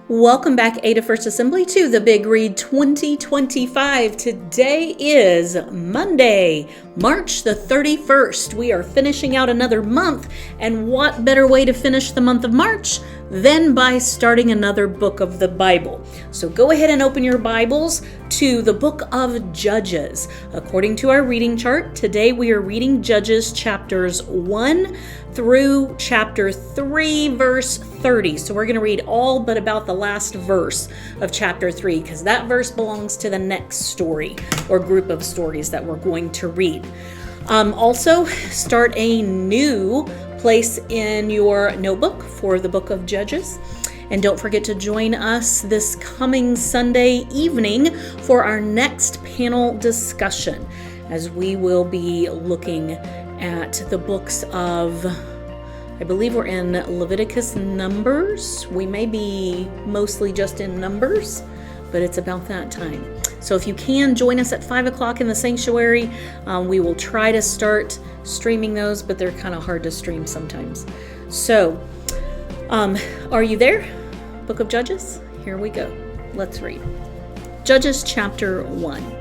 Welcome back, Ada First Assembly, to the Big Read 2025. Today is Monday, March the 31st. We are finishing out another month, and what better way to finish the month of March than by starting another book of the Bible. So go ahead and open your Bibles to the book of Judges. According to our reading chart, today we are reading Judges chapters 1 through chapter 3, verse 30. So we're going to read all but about the last verse of chapter 3, because that verse belongs to the next story or group of stories that we're going to read. Also, start a new place in your notebook for the book of Judges. And don't forget to join us this coming Sunday evening for our next panel discussion, as we will be looking at the books of, I believe we're in Leviticus, Numbers. We may be mostly just in Numbers, but it's about that time. So if you can, join us at 5 o'clock in the sanctuary. We will try to start streaming those, but they're kind of hard to stream sometimes. So, are you there? Book of Judges? Here we go. Let's read. Judges chapter 1.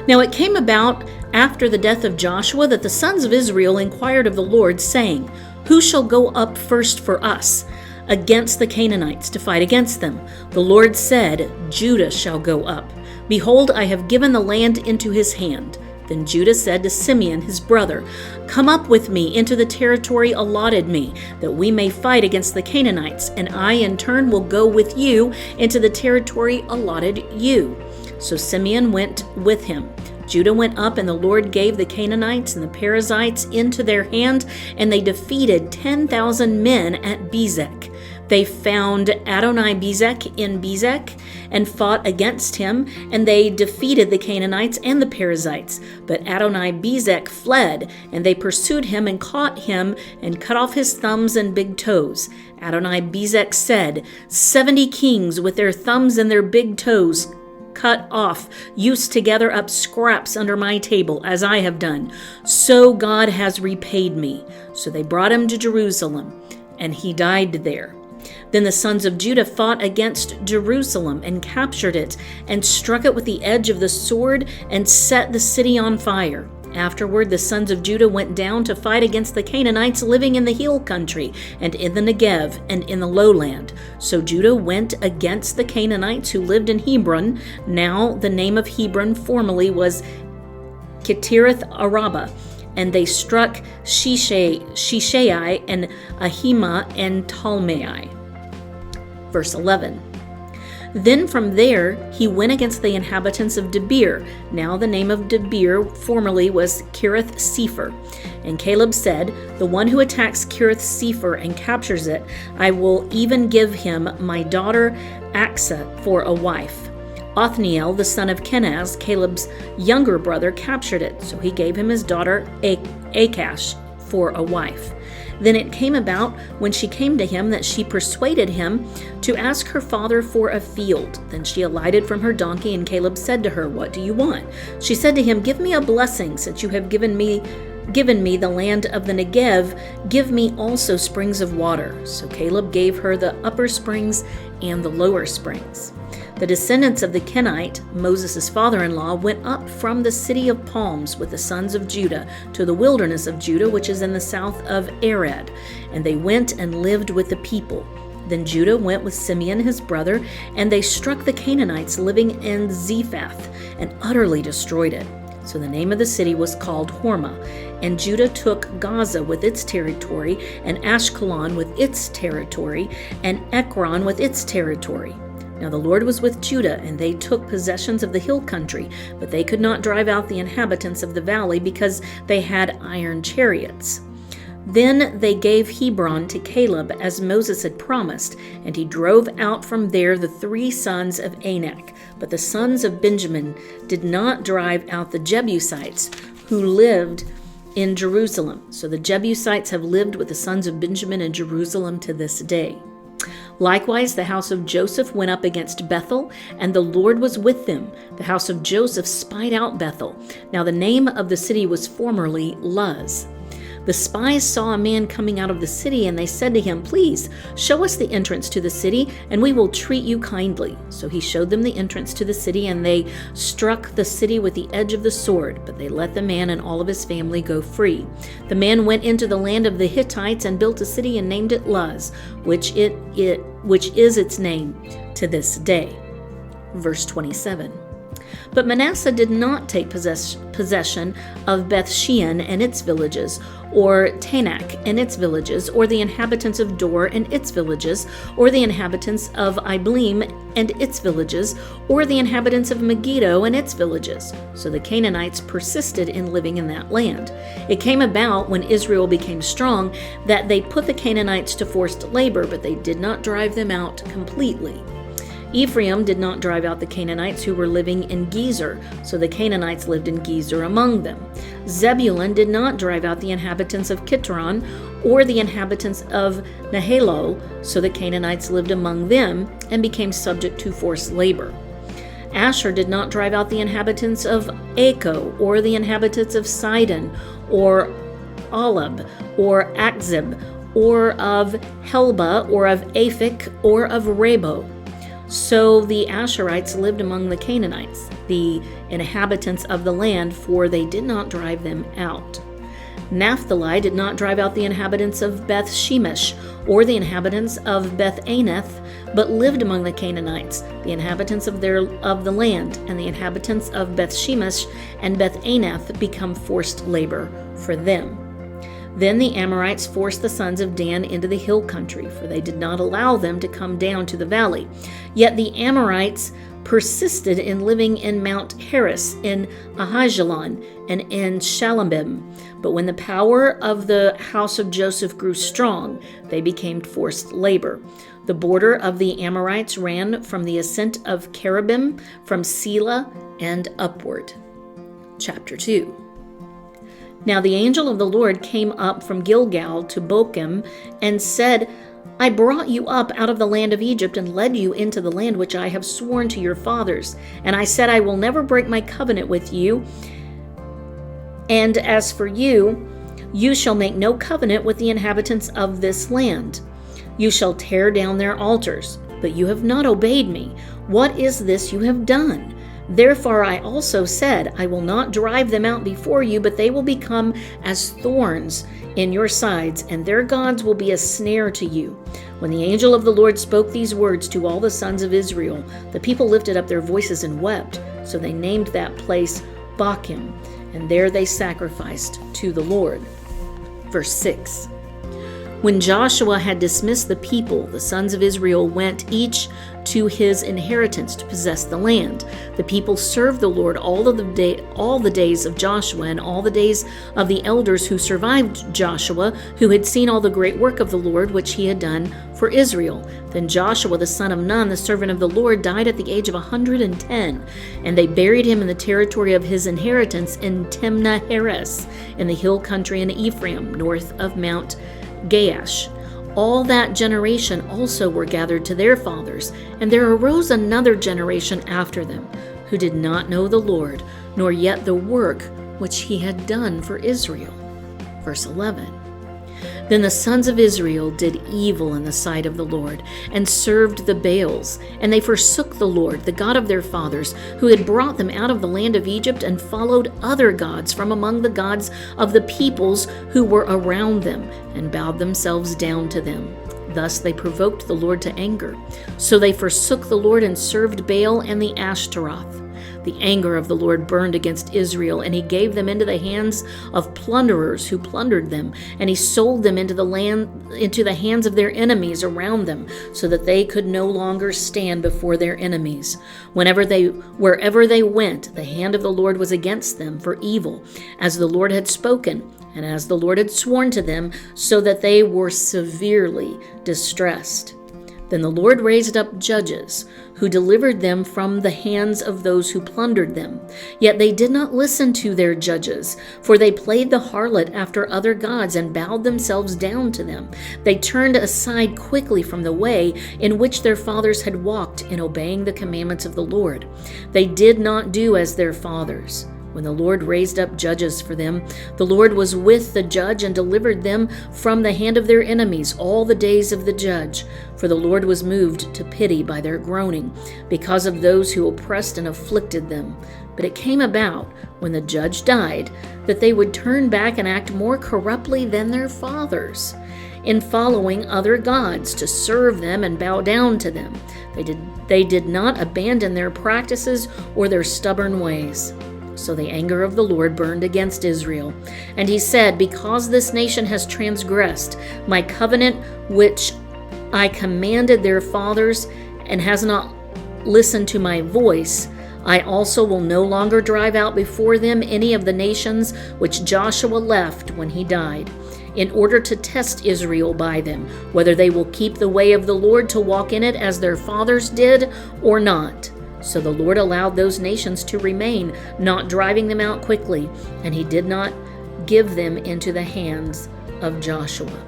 Now it came about after the death of Joshua that the sons of Israel inquired of the Lord, saying, "Who shall go up first for us against the Canaanites to fight against them?" The Lord said, "Judah shall go up. Behold, I have given the land into his hand." Then Judah said to Simeon his brother, "Come up with me into the territory allotted me, that we may fight against the Canaanites, and I in turn will go with you into the territory allotted you." So Simeon went with him. Judah went up, and the Lord gave the Canaanites and the Perizzites into their hand, and they defeated 10,000 men at Bezek. They found Adoni-Bezek in Bezek and fought against him, and they defeated the Canaanites and the Perizzites. But Adoni-Bezek fled, and they pursued him and caught him and cut off his thumbs and big toes. Adoni-Bezek said, 70 kings with their thumbs and their big toes cut off used to gather up scraps under my table, as I have done. So God has repaid me. So they brought him to Jerusalem, and he died there. Then the sons of Judah fought against Jerusalem and captured it, and struck it with the edge of the sword, and set the city on fire. Afterward, the sons of Judah went down to fight against the Canaanites living in the hill country, and in the Negev, and in the lowland. So Judah went against the Canaanites who lived in Hebron. Now the name of Hebron formerly was Kitirith Araba. And they struck Shishai and Ahimah and Talmai. Verse 11. Then from there he went against the inhabitants of Debir. Now the name of Debir formerly was Kiriath Sepher. And Caleb said, "The one who attacks Kiriath Sepher and captures it, I will even give him my daughter Achsah for a wife." Othniel, the son of Kenaz, Caleb's younger brother, captured it, so he gave him his daughter Achash for a wife. Then it came about, when she came to him, that she persuaded him to ask her father for a field. Then she alighted from her donkey, and Caleb said to her, "What do you want?" She said to him, "Give me a blessing, since you have given me the land of the Negev. Give me also springs of water." So Caleb gave her the upper springs and the lower springs. The descendants of the Kenite, Moses' father-in-law, went up from the city of palms with the sons of Judah to the wilderness of Judah, which is in the south of Arad. And they went and lived with the people. Then Judah went with Simeon his brother, and they struck the Canaanites living in Zephath and utterly destroyed it. So the name of the city was called Hormah. And Judah took Gaza with its territory, and Ashkelon with its territory, and Ekron with its territory. Now the Lord was with Judah, and they took possessions of the hill country, but they could not drive out the inhabitants of the valley, because they had iron chariots. Then they gave Hebron to Caleb, as Moses had promised, and he drove out from there the 3 sons of Anak. But the sons of Benjamin did not drive out the Jebusites, who lived in Jerusalem. So the Jebusites have lived with the sons of Benjamin in Jerusalem to this day. Likewise, the house of Joseph went up against Bethel, and the Lord was with them. The house of Joseph spied out Bethel. Now the name of the city was formerly Luz. The spies saw a man coming out of the city, and they said to him, "Please, show us the entrance to the city, and we will treat you kindly." So he showed them the entrance to the city, and they struck the city with the edge of the sword, but they let the man and all of his family go free. The man went into the land of the Hittites and built a city and named it Luz, which is its name to this day. Verse 27. But Manasseh did not take possession of Beth-shean and its villages, or Tanakh and its villages, or the inhabitants of Dor and its villages, or the inhabitants of Ibleam and its villages, or the inhabitants of Megiddo and its villages. So the Canaanites persisted in living in that land. It came about when Israel became strong that they put the Canaanites to forced labor, but they did not drive them out completely. Ephraim did not drive out the Canaanites who were living in Gezer, so the Canaanites lived in Gezer among them. Zebulun did not drive out the inhabitants of Kitron or the inhabitants of Nahalo, so the Canaanites lived among them and became subject to forced labor. Asher did not drive out the inhabitants of Acco or the inhabitants of Sidon or Olab or Akzib or of Helba or of Aphik or of Rabo. So the Asherites lived among the Canaanites, the inhabitants of the land, for they did not drive them out. Naphtali did not drive out the inhabitants of Beth Shemesh or the inhabitants of Beth Anath, but lived among the Canaanites, the inhabitants of the land, and the inhabitants of Beth Shemesh and Beth Anath become forced labor for them. Then the Amorites forced the sons of Dan into the hill country, for they did not allow them to come down to the valley. Yet the Amorites persisted in living in Mount Heres, in Ahijalon, and in Shalabim. But when the power of the house of Joseph grew strong, they became forced labor. The border of the Amorites ran from the ascent of Cherubim, from Selah, and upward. Chapter 2. Now the angel of the Lord came up from Gilgal to Bochim and said, "I brought you up out of the land of Egypt and led you into the land which I have sworn to your fathers. And I said, I will never break my covenant with you. And as for you, you shall make no covenant with the inhabitants of this land. You shall tear down their altars. But you have not obeyed me. What is this you have done? Therefore I also said, I will not drive them out before you, but they will become as thorns in your sides, and their gods will be a snare to you." When the angel of the Lord spoke these words to all the sons of Israel, the people lifted up their voices and wept. So they named that place Bochim, and there they sacrificed to the Lord. Verse 6. When Joshua had dismissed the people, the sons of Israel went each to his inheritance to possess the land. The people served the Lord all the days of Joshua and all the days of the elders who survived Joshua, who had seen all the great work of the Lord which he had done for Israel. Then Joshua the son of Nun, the servant of the Lord, died at the age of 110, and they buried him in the territory of his inheritance in Timnah Heres, in the hill country in Ephraim, north of Mount Gaash. All that generation also were gathered to their fathers, and there arose another generation after them, who did not know the Lord, nor yet the work which he had done for Israel. Verse 11. Then the sons of Israel did evil in the sight of the Lord, and served the Baals, and they forsook the Lord, the God of their fathers, who had brought them out of the land of Egypt, and followed other gods from among the gods of the peoples who were around them, and bowed themselves down to them. Thus they provoked the Lord to anger. So they forsook the Lord and served Baal and the Ashtaroth. The anger of the Lord burned against Israel, and he gave them into the hands of plunderers who plundered them, and he sold them into the hands of their enemies around them, so that they could no longer stand before their enemies. Wherever they went, the hand of the Lord was against them for evil, as the Lord had spoken, and as the Lord had sworn to them, so that they were severely distressed. Then the Lord raised up judges, who delivered them from the hands of those who plundered them. Yet they did not listen to their judges, for they played the harlot after other gods and bowed themselves down to them. They turned aside quickly from the way in which their fathers had walked in obeying the commandments of the Lord. They did not do as their fathers, When the Lord raised up judges for them, the Lord was with the judge and delivered them from the hand of their enemies all the days of the judge. For the Lord was moved to pity by their groaning, because of those who oppressed and afflicted them. But it came about, when the judge died, that they would turn back and act more corruptly than their fathers, in following other gods to serve them and bow down to them. They did not abandon their practices or their stubborn ways. So the anger of the Lord burned against Israel. And he said, because this nation has transgressed my covenant which I commanded their fathers, and has not listened to my voice, I also will no longer drive out before them any of the nations which Joshua left when he died, in order to test Israel by them, whether they will keep the way of the Lord to walk in it as their fathers did or not. So the Lord allowed those nations to remain, not driving them out quickly, and he did not give them into the hands of Joshua.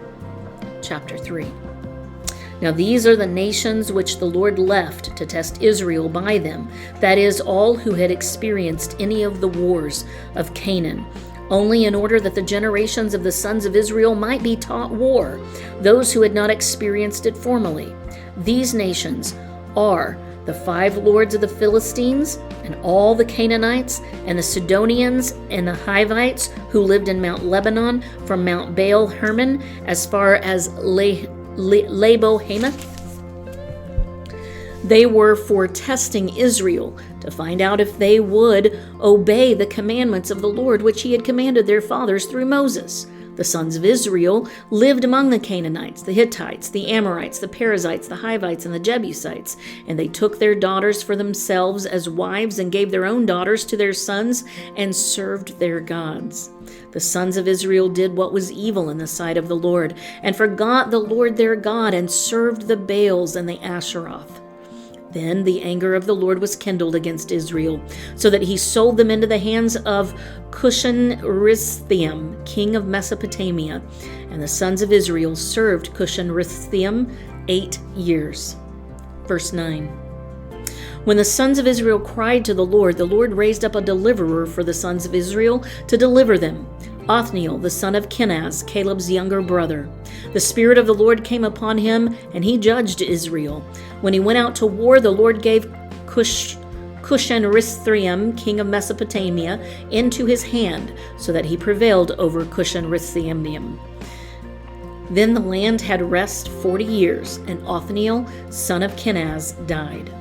Chapter 3. Now these are the nations which the Lord left to test Israel by them, that is, all who had experienced any of the wars of Canaan, only in order that the generations of the sons of Israel might be taught war, those who had not experienced it formerly. These nations are the 5 lords of the Philistines, and all the Canaanites, and the Sidonians, and the Hivites, who lived in Mount Lebanon, from Mount Baal Hermon as far as Labo Hamath. They were for testing Israel, to find out if they would obey the commandments of the Lord, which he had commanded their fathers through Moses. The sons of Israel lived among the Canaanites, the Hittites, the Amorites, the Perizzites, the Hivites, and the Jebusites, and they took their daughters for themselves as wives, and gave their own daughters to their sons, and served their gods. The sons of Israel did what was evil in the sight of the Lord, and forgot the Lord their God, and served the Baals and the Asheroth. Then the anger of the Lord was kindled against Israel, so that he sold them into the hands of Cushan-Rishathaim, king of Mesopotamia. And the sons of Israel served Cushan-Rishathaim 8 years. Verse 9. When the sons of Israel cried to the Lord raised up a deliverer for the sons of Israel to deliver them, Othniel, the son of Kenaz, Caleb's younger brother. The Spirit of the Lord came upon him, and he judged Israel. When he went out to war, the Lord gave Cushan-Rishathaim, king of Mesopotamia, into his hand, so that he prevailed over Cushan-Rishathaim. Then the land had rest 40 years, and Othniel, son of Kenaz, died.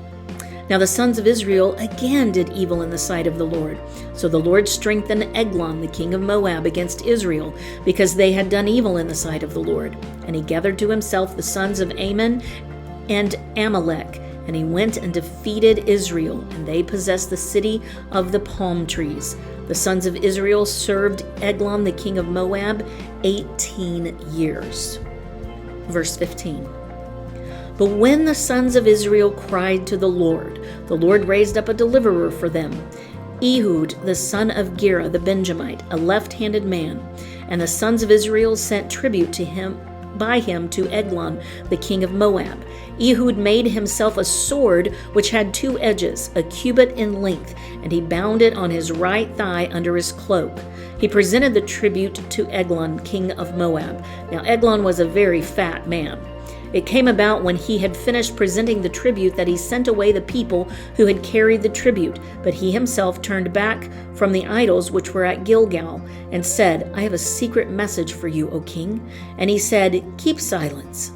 Now the sons of Israel again did evil in the sight of the Lord. So the Lord strengthened Eglon, the king of Moab, against Israel, because they had done evil in the sight of the Lord. And he gathered to himself the sons of Ammon and Amalek, and he went and defeated Israel, and they possessed the city of the palm trees. The sons of Israel served Eglon, the king of Moab, 18 years. Verse 15. But when the sons of Israel cried to the Lord raised up a deliverer for them, Ehud, the son of Gera the Benjamite, a left-handed man. And the sons of Israel sent tribute to him by him to Eglon, the king of Moab. Ehud made himself a sword which had 2 edges, a cubit in length, and he bound it on his right thigh under his cloak. He presented the tribute to Eglon, king of Moab. Now Eglon was a very fat man. It came about when he had finished presenting the tribute that he sent away the people who had carried the tribute, but he himself turned back from the idols which were at Gilgal, and said, I have a secret message for you, O king. And he said, Keep silence.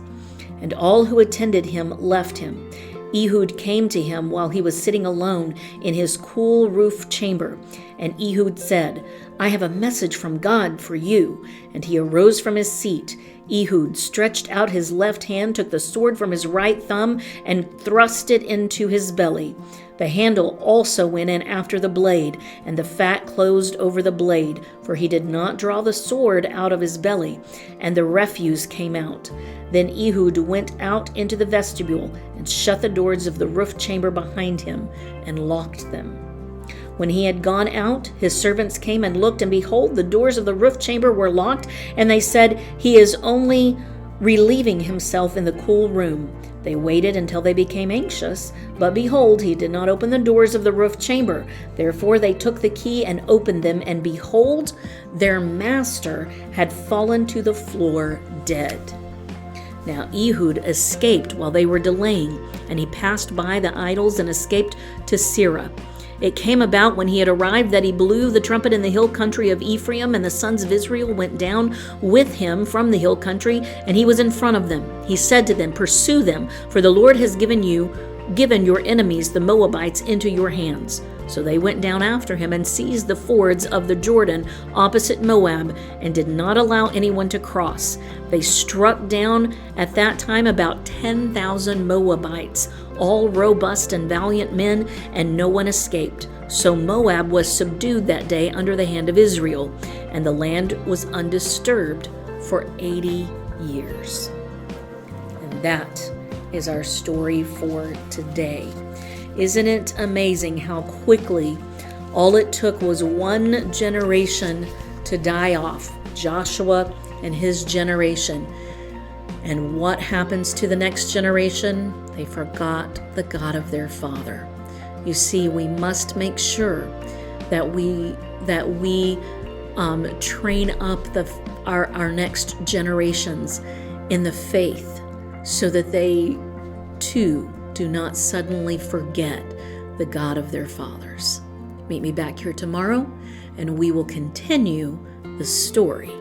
And all who attended him left him. Ehud came to him while he was sitting alone in his cool roof chamber. And Ehud said, I have a message from God for you. And he arose from his seat. Ehud stretched out his left hand, took the sword from his right thumb, and thrust it into his belly. The handle also went in after the blade, and the fat closed over the blade, for he did not draw the sword out of his belly, and the refuse came out. Then Ehud went out into the vestibule, and shut the doors of the roof chamber behind him, and locked them. When he had gone out, his servants came and looked, and behold, the doors of the roof chamber were locked, and they said, He is only relieving himself in the cool room. They waited until they became anxious, but behold, he did not open the doors of the roof chamber. Therefore they took the key and opened them, and behold, their master had fallen to the floor dead. Now Ehud escaped while they were delaying, and he passed by the idols and escaped to Seirah. It came about when he had arrived that he blew the trumpet in the hill country of Ephraim, and the sons of Israel went down with him from the hill country, and he was in front of them. He said to them, "Pursue them, for the Lord has given your enemies, the Moabites, into your hands." So they went down after him and seized the fords of the Jordan opposite Moab, and did not allow anyone to cross. They struck down at that time about 10,000 Moabites, all robust and valiant men, and no one escaped. So Moab was subdued that day under the hand of Israel, and the land was undisturbed for 80 years. And that is our story for today. Isn't it amazing how quickly all it took was one generation to die off, Joshua and his generation. And what happens to the next generation? They forgot the God of their father. You see, we must make sure that we train up our next generations in the faith, so that they too do not suddenly forget the God of their fathers. Meet me back here tomorrow, and we will continue the story.